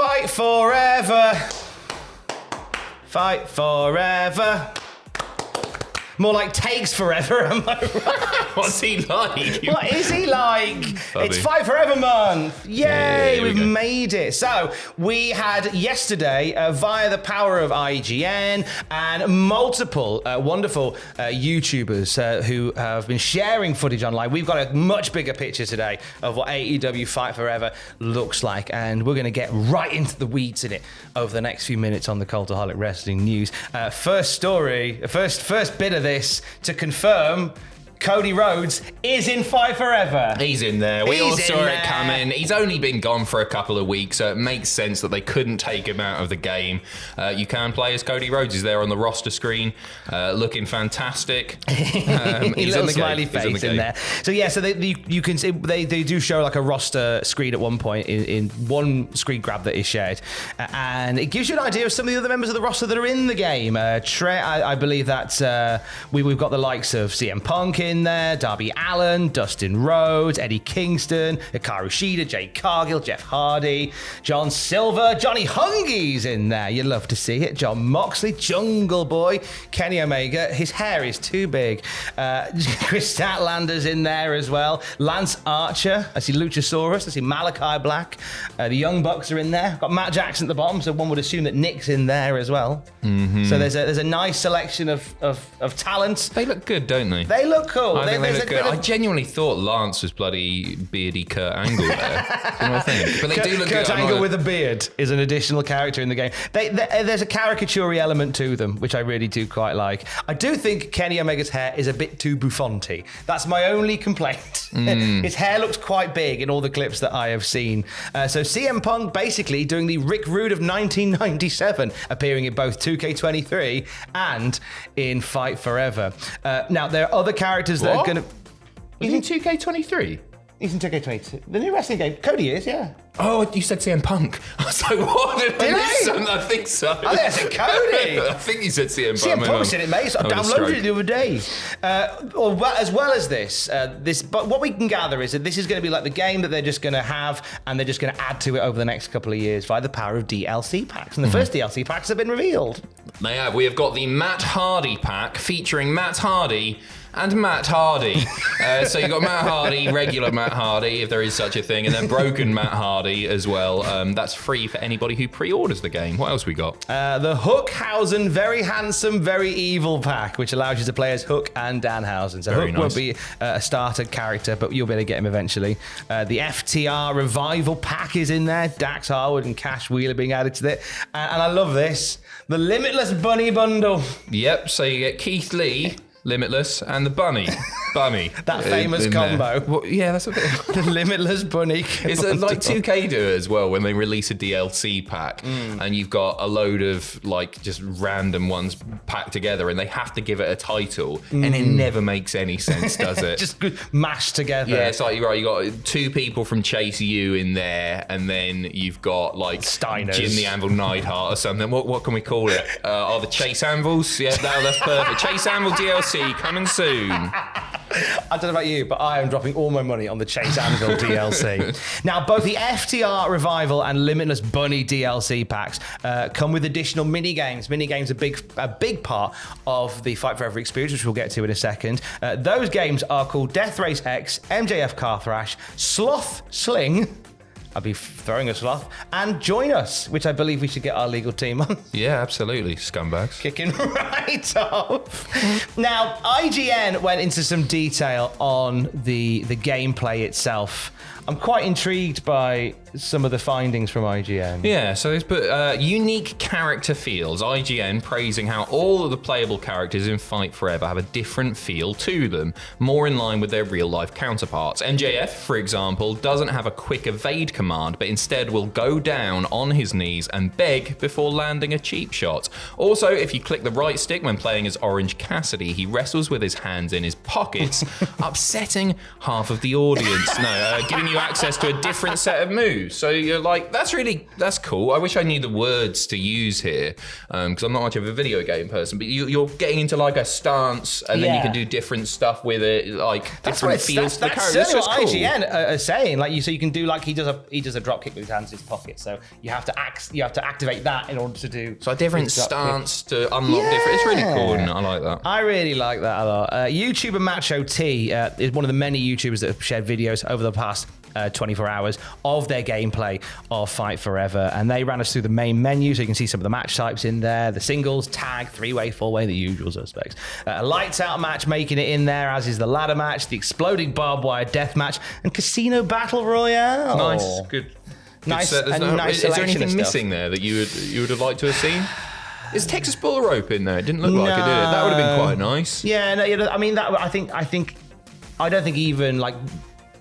Fight forever. Fight forever. More like takes forever, am I right? What's he like? What is he like? Funny. It's Fight Forever month. Yay, Yeah, we've made it. So we had yesterday, via the power of IGN and multiple wonderful YouTubers who have been sharing footage online, we've got a much bigger picture today of what AEW Fight Forever looks like. And we're going to get right into the weeds in it over the next few minutes on the Cultaholic Wrestling News. First story, first bit of this to confirm Cody Rhodes is in Fight Forever. He's in there. We all He's saw in it there. coming. He's only been gone for a couple of weeks, so it makes sense that they couldn't take him out of the game. You can play as Cody Rhodes. He's there on the roster screen, looking fantastic. He's He's little in the smiley game. He's face in there. So yeah, so you can see they do show like a roster screen at one point in one screen grab that is shared, and it gives you an idea of some of the other members of the roster that are in the game. I believe that we've got the likes of CM Punk in there, Darby Allin, Dustin Rhodes, Eddie Kingston, Hikaru Shida, Jade Cargill, Jeff Hardy, John Silver, Johnny Hungy's in there. You'd love to see it. John Moxley, Jungle Boy, Kenny Omega. His hair is too big. Chris Statlander's in there as well. Lance Archer. I see Luchasaurus. I see Malachi Black. The Young Bucks are in there. Got Matt Jackson at the bottom, so one would assume that Nick's in there as well. Mm-hmm. So there's a nice selection of talent. They look good, don't they? They look cool. I think they look good. bit I genuinely thought Lance was bloody beardy Kurt Angle there. You know what I think? But they do look Kurt good. Angle with a beard is an additional character in the game. There's a caricature element to them, which I really do quite like. I do think Kenny Omega's hair is a bit too bouffanty. That's my only complaint. His hair looks quite big in all the clips that I have seen. So CM Punk basically doing the Rick Rude of 1997, appearing in both 2K23 and in Fight Forever. Now, there are other characters that are going to... He's in 2K23? He's in 2K22. The new wrestling game. Cody is, yeah. Oh, you said CM Punk. I was like, what? Did I miss something? I think so. I think I said Cody. I think you said CM Punk. CM Punk's in it, mate. So I downloaded it the other day. As well as this, but what we can gather is that this is going to be like the game that they're just going to have, and they're just going to add to it over the next couple of years via the power of DLC packs. And the first DLC packs have been revealed. They have. We have got the Matt Hardy pack featuring Matt Hardy and Matt Hardy. So you've got Matt Hardy, regular Matt Hardy, if there is such a thing, and then broken Matt Hardy as well. That's free for anybody who pre-orders the game. What else we got? The Hookhausen Very Handsome, Very Evil pack, which allows you to play as Hook and Danhausen. So Very Hook nice. won't be a starter character, but you'll be able to get him eventually. The FTR Revival pack is in there. Dax Harwood and Cash Wheeler being added to it. And I love this. The Limitless Bunny Bundle. Yep, so you get Keith Lee, Limitless, and the Bunny. That famous in combo. Well, yeah, that's what The Limitless Bunny. It's like 2K do it as well when they release a DLC pack and you've got a load of like just random ones packed together and they have to give it a title and it never makes any sense, does it? Just mashed together. Yeah, it's like you're right. You got two people from Chase U in there, and then you've got like Steiners. Jim the Anvil Neidhart or something. What can we call it? The Chase Anvils? Yeah, that's perfect. Chase Anvil DLC coming soon. I don't know about you, but I am dropping all my money on the Chase Anvil DLC. Now, both the FTR Revival and Limitless Bunny DLC packs come with additional mini-games. Mini-games are a big part of the Fight Forever experience, which we'll get to in a second. Those games are called Death Race X, MJF Car Thrash, Sloth Sling, I'll be throwing a sloth, and Join Us, which I believe we should get our legal team on. Yeah, absolutely, scumbags. Kicking right off. Now, IGN went into some detail on the gameplay itself. I'm quite intrigued by some of the findings from IGN. Yeah, so it's put unique character feels. IGN praising how all of the playable characters in Fight Forever have a different feel to them, more in line with their real-life counterparts. MJF, for example, doesn't have a quick evade command, but instead will go down on his knees and beg before landing a cheap shot. Also, if you click the right stick when playing as Orange Cassidy, he wrestles with his hands in his pockets, upsetting half of the audience. No, giving you access to a different set of moves. So you're like, that's cool. I wish I knew the words to use here, because I'm not much of a video game person, but you're getting into like a stance, and then you can do different stuff with it, like different feels to the character. That's what IGN are saying. Like so you can do like he does a drop kick with his hands in his pocket. So you have to activate that in order to do. So a different stance to unlock different. It's really cool, and I like that. I really like that a lot. YouTuber Macho T is one of the many YouTubers that have shared videos over the past 24 hours of their gameplay of Fight Forever, and they ran us through the main menu, so you can see some of the match types in there: the singles, tag, 3-way, 4-way, the usual suspects. A lights out match making it in there, as is the ladder match, the exploding barbed wire death match, and casino battle royale. Nice, good. Nice. Is there anything missing there that you would have liked to have seen? Is Texas Bull Rope in there? It didn't look like it, did it? That would have been quite nice. Yeah, no, I mean, that. I don't think even like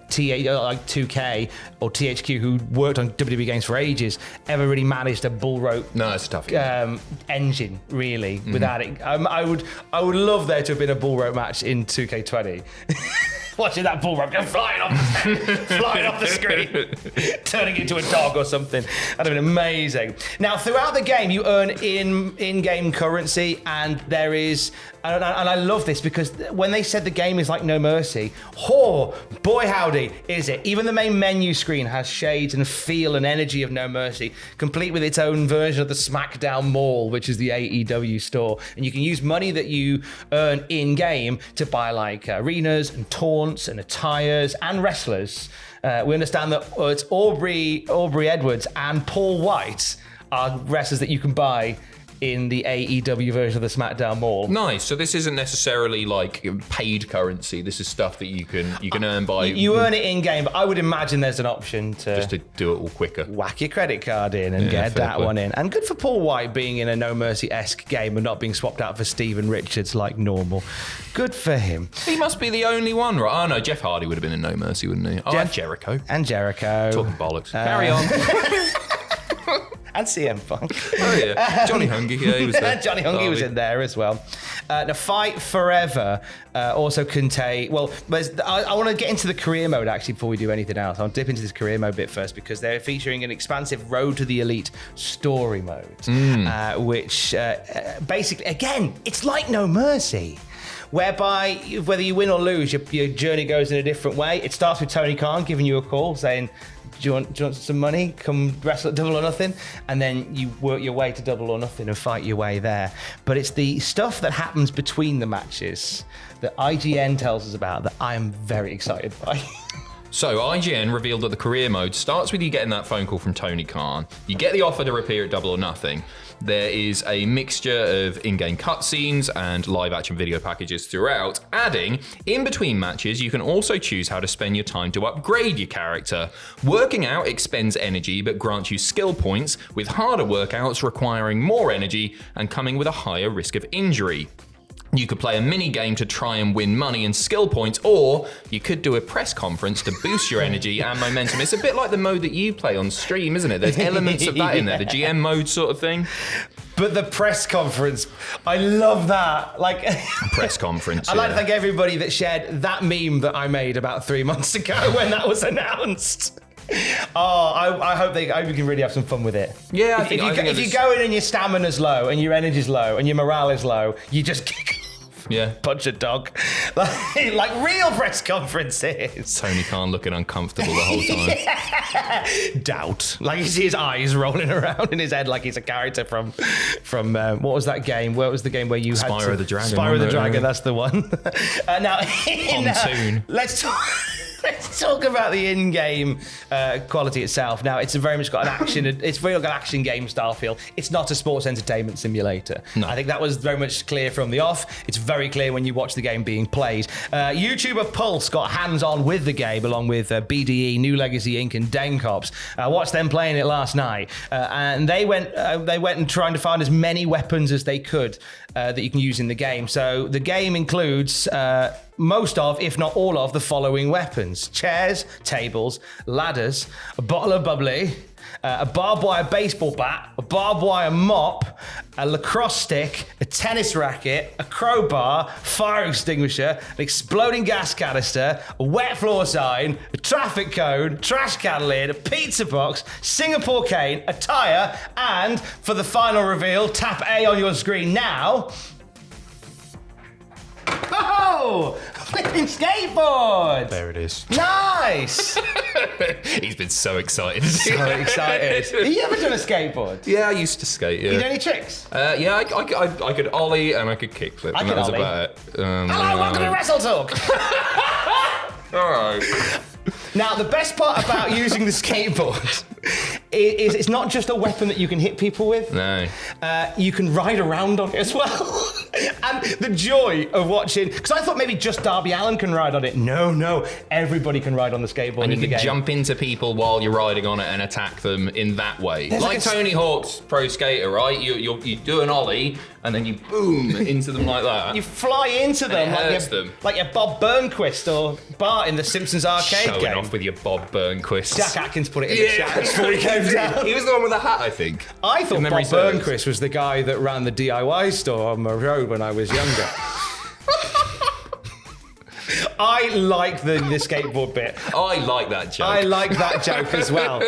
2K or THQ, who worked on WWE games for ages, ever really managed a bull rope. No, it's a tough engine, really. Without it, I would love there to have been a bull rope match in 2K20. Watching that bull rope go flying off the screen, turning into a dog or something. That'd have been amazing. Now, throughout the game, you earn in-game currency, and there is, and I love this, because when they said the game is like No Mercy, boy howdy, is it. Even the main menu screen has shades and feel and energy of No Mercy, complete with its own version of the SmackDown Mall, which is the AEW store. And you can use money that you earn in-game to buy like arenas and taunts and attires and wrestlers. We understand that it's Aubrey Edwards and Paul White are wrestlers that you can buy in the AEW version of the SmackDown Mall. Nice. So this isn't necessarily like paid currency. This is stuff that you can earn by. You earn it in game, but I would imagine there's an option to just to do it all quicker. Whack your credit card in and get that one in. And good for Paul White being in a No Mercy-esque game and not being swapped out for Steven Richards like normal. Good for him. He must be the only one, right? Oh no, Jeff Hardy would have been in No Mercy, wouldn't he? Oh, and Jericho. Talking bollocks. Carry on. And CM Punk. Oh yeah, Johnny Hungy. Yeah, he was there. Johnny Hungy was in there as well. The Fight Forever also contain. Well, I want to get into the career mode actually before we do anything else. I'll dip into this career mode bit first, because they're featuring an expansive Road to the Elite story mode, which basically, again, it's like No Mercy, whereby whether you win or lose, your journey goes in a different way. It starts with Tony Khan giving you a call saying, do you want some money? Come wrestle at Double or Nothing. And then you work your way to Double or Nothing and fight your way there. But it's the stuff that happens between the matches that IGN tells us about that I am very excited by. So IGN revealed that the career mode starts with you getting that phone call from Tony Khan. You get the offer to appear at Double or Nothing. There is a mixture of in-game cutscenes and live-action video packages throughout, adding, in between matches, you can also choose how to spend your time to upgrade your character. Working out expends energy but grants you skill points, with harder workouts requiring more energy and coming with a higher risk of injury. You could play a mini game to try and win money and skill points, or you could do a press conference to boost your energy and momentum. It's a bit like the mode that you play on stream, isn't it? There's elements of that in there, the GM mode sort of thing. But the press conference, I love that. Like press conference. I'd like to thank everybody that shared that meme that I made about 3 months ago when that was announced. Oh, I hope you can really have some fun with it. Yeah, if you go in and your stamina's low and your energy's low and your morale is low, you just kick off. Yeah. Punch a dog. like real press conferences. Tony Khan looking uncomfortable the whole time. Yeah. Doubt. Like you see his eyes rolling around in his head like he's a character from what was that game? What was the game where you had Spyro the Dragon. Spyro the Dragon, that's the one. Now, Pontoon. Let's talk about the in-game quality itself. Now, it's very much got an action. It's very got an action game style feel. It's not a sports entertainment simulator. No. I think that was very much clear from the off. It's very clear when you watch the game being played. YouTuber Pulse got hands-on with the game, along with BDE, New Legacy Inc. and Denkops. I watched them playing it last night, and they went and trying to find as many weapons as they could that you can use in the game. So the game includes most of, if not all of, the following weapons: chairs, tables, ladders, a bottle of bubbly, a barbed wire baseball bat, a barbed wire mop, a lacrosse stick, a tennis racket, a crowbar, fire extinguisher, an exploding gas canister, a wet floor sign, a traffic cone, trash can lid, a pizza box, Singapore cane, a tyre, and for the final reveal, tap A on your screen now. Oh! Flipping skateboard! There it is. Nice! He's been so excited. So excited. Have you ever done a skateboard? Yeah, I used to skate, yeah. You know any tricks? Yeah, I could ollie and I could kickflip. I and could that was ollie. about it. Hello, welcome to Wrestle Talk! All right. Now, the best part about using the skateboard is it's not just a weapon that you can hit people with. No. You can ride around on it as well. And the joy of watching, because I thought maybe just Darby Allin can ride on it. No, everybody can ride on the skateboard And in you the can game. jump into people while you're riding on it and attack them in that way. There's Like like a Tony Hawk's Pro Skater, right? You do an ollie and then you boom into them like that. You fly into them, it hurts them. like your Bob Burnquist or Bart in the Simpsons arcade Showing game. off with your Bob Burnquist. Jack Atkins put it in the chat before he came down. He was the one with the hat, I think. I thought If Bob memory serves. Burnquist was the guy that ran the DIY store on my road when I was younger. I like the skateboard bit. I like that joke. I like that joke as well.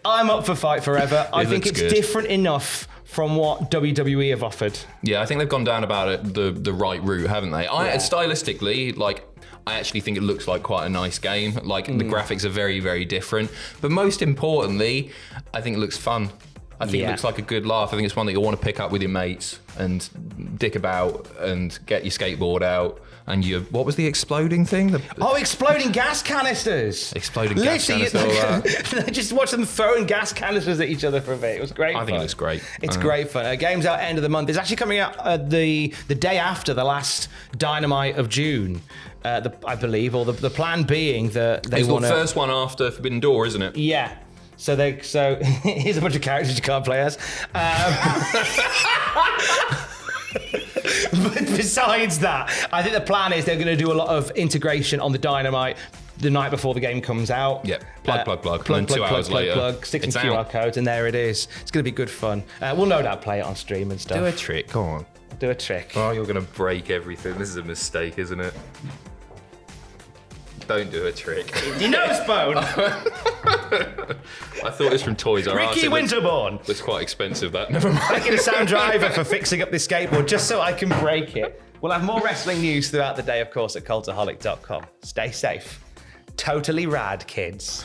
I'm up for Fight Forever. I think looks it's good. different enough from what WWE have offered. Yeah, I think they've gone down about it the right route, haven't they? Stylistically, like, I actually think it looks like quite a nice game. Like, the graphics are very, very different. But most importantly, I think it looks fun. I think it looks like a good laugh. I think it's one that you'll want to pick up with your mates and dick about and get your skateboard out. And what was the exploding thing? Exploding gas canisters. Exploding gas Literally, canister, all just watch them throwing gas canisters at each other for a bit. It was great I fun. think it looks great. It's great fun. Game's out end of the month. It's actually coming out the day after the last Dynamite of June, I believe, or the plan being that they It's want the to... first one after Forbidden Door, isn't it? Yeah. So here's a bunch of characters you can't play as. But besides that, I think the plan is they're going to do a lot of integration on the Dynamite the night before the game comes out. Yeah, plug. And then 2 hours later, stick some it's QR out. codes, and there it is. It's going to be good fun. We'll no doubt play it on stream and stuff. Do a trick, go on. Do a trick. Oh, you're going to break everything. This is a mistake, isn't it? Don't do a trick. Your nose bone. I thought it was from Toys R Us. Ricky It looks- Winterborn. It's quite expensive, that. Never mind. Making a sound driver for fixing up this skateboard just so I can break it. We'll have more wrestling news throughout the day, of course, at cultaholic.com. Stay safe. Totally rad, kids.